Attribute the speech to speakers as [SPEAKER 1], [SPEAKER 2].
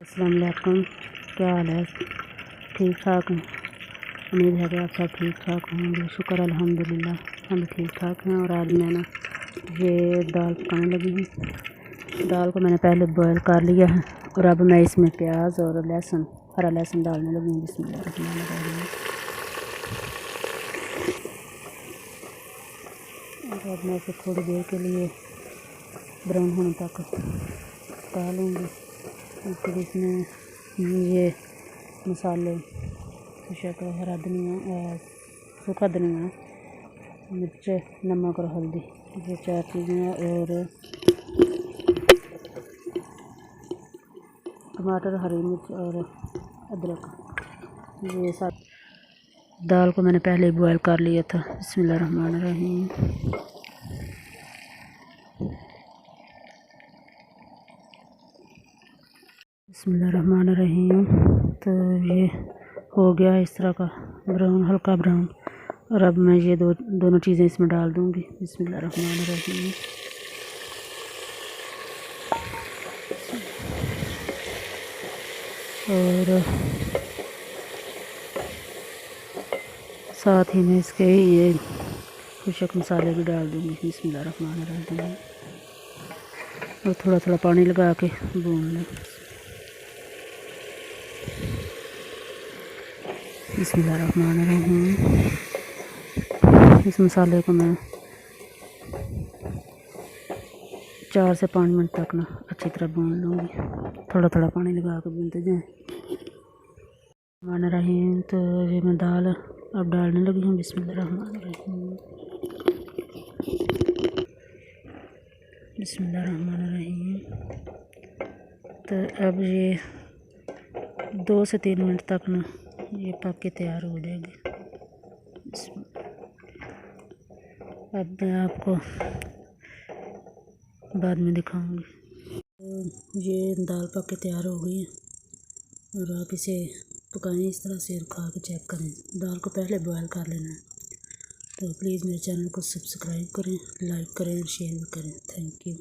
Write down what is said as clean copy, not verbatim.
[SPEAKER 1] अस्सलाम वालेकुम। क्या हाल है? ठीक ठाक हैं। उम्मीद है कि आप सब ठीक ठाक होंगे। शुक्र अल्हम्दुलिल्लाह हम ठीक ठाक हैं। और आज मैं ये दाल पकाने लगी हूँ। दाल को मैंने पहले बॉयल कर लिया है और अब मैं इसमें प्याज और लहसुन, हरा लहसुन डालने लगी हूँ। बिस्मिल्लाहिर्रहमानिर्रहीम। और अब मैं इसे थोड़ी देर के लिए ब्राउन होने तक पका लूँगी। फिर इसमें ये मसाले, हरा धनिया, सूखा धनिया, मिर्च, नमक और हल्दी, ये 4 चीज़ें, और टमाटर, हरी मिर्च और अदरक, ये सब। दाल को मैंने पहले बॉयल कर लिया था। बिस्मिल्लाहिर्रहमानिर्रहीम। बिस्मिल्लाहिर्रहमानिर्रहीम। तो ये हो गया इस तरह का ब्राउन, हल्का ब्राउन। और अब मैं ये दोनों चीज़ें इसमें डाल दूँगी। बिस्मिल्लाहिर्रहमानिर्रहीम। और साथ ही में इसके ये खुशक मसाले भी डाल दूँगी। बिस्मिल्लाहिर्रहमानिर्रहीम। और थोड़ा थोड़ा पानी लगा के भून लें। बिस्मिल्लाहिर्रहमानिर्रहीम। इस मसाले को मैं 4 से 5 मिनट तक ना अच्छी तरह भून लूँगी। थोड़ा थोड़ा पानी लगा के भूनते जाएँ। बिस्मिल्लाहिर्रहमानिर्रहीम। तो ये मैं दाल अब डालने लगी हूँ। बिस्मिल्लाहिर्रहमानिर्रहीम। बिस्मिल्लाहिर्रहमानिर्रहीम। तो अब ये 2 से 3 मिनट तक ना ये पक के तैयार हो जाएगी। अब मैं आपको बाद में दिखाऊंगी। तो ये दाल पक के तैयार हो गई है और आप इसे पकाएं इस तरह से और खा के चेक करें। दाल को पहले बॉयल कर लेना है। तो प्लीज़ मेरे चैनल को सब्सक्राइब करें, लाइक करें और शेयर भी करें। Thank you.